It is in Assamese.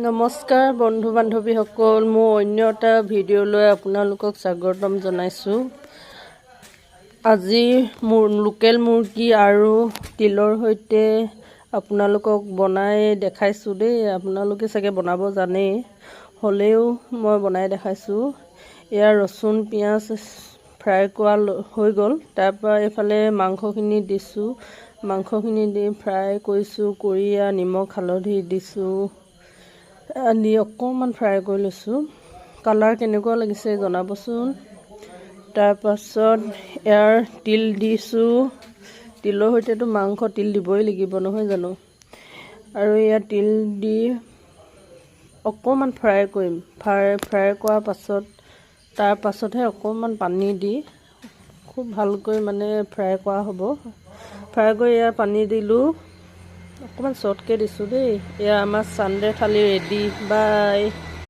নমস্কাৰ বন্ধু বান্ধৱীসকল, মই অন্য এটা ভিডিঅ'লৈ আপোনালোকক স্বাগতম জনাইছোঁ। আজি লোকেল মুৰ্গী আৰু তিলৰ সৈতে আপোনালোকক বনাই দেখাইছোঁ দেই। আপোনালোকে চাগে বনাব জানেই, হ'লেও মই বনাই দেখাইছোঁ। এয়া ৰচুন পিঁয়াজ ফ্ৰাই কৰা হৈ গ'ল। তাৰপৰা এইফালে মাংসখিনি দিছোঁ, মাংসখিনি দি ফ্ৰাই কৰিছোঁ, কৰি নিমখ হালধি দিছোঁ, দি অকণমান ফ্ৰাই কৰি লৈছোঁ। কালাৰ কেনেকুৱা লাগিছে জনাবচোন। তাৰপাছত ইয়াৰ তিল দিছোঁ, তিলৰ সৈতেতো মাংস তিল দিবই লাগিব নহয় জানো। আৰু ইয়াত তিল দি অকণমান ফ্ৰাই কৰিম। ফ্ৰাই কৰাৰ পাছত তাৰ পাছতহে অকণমান পানী দি খুব ভালকৈ ফ্ৰাই কৰা হ'ব। ফ্ৰাই কৰি ইয়াৰ পানী দিলোঁ, অকণমান শ্বৰ্টকৈ দিছোঁ দেই। এয়া আমাৰ ছানডে থালি ৰেডি। বাই।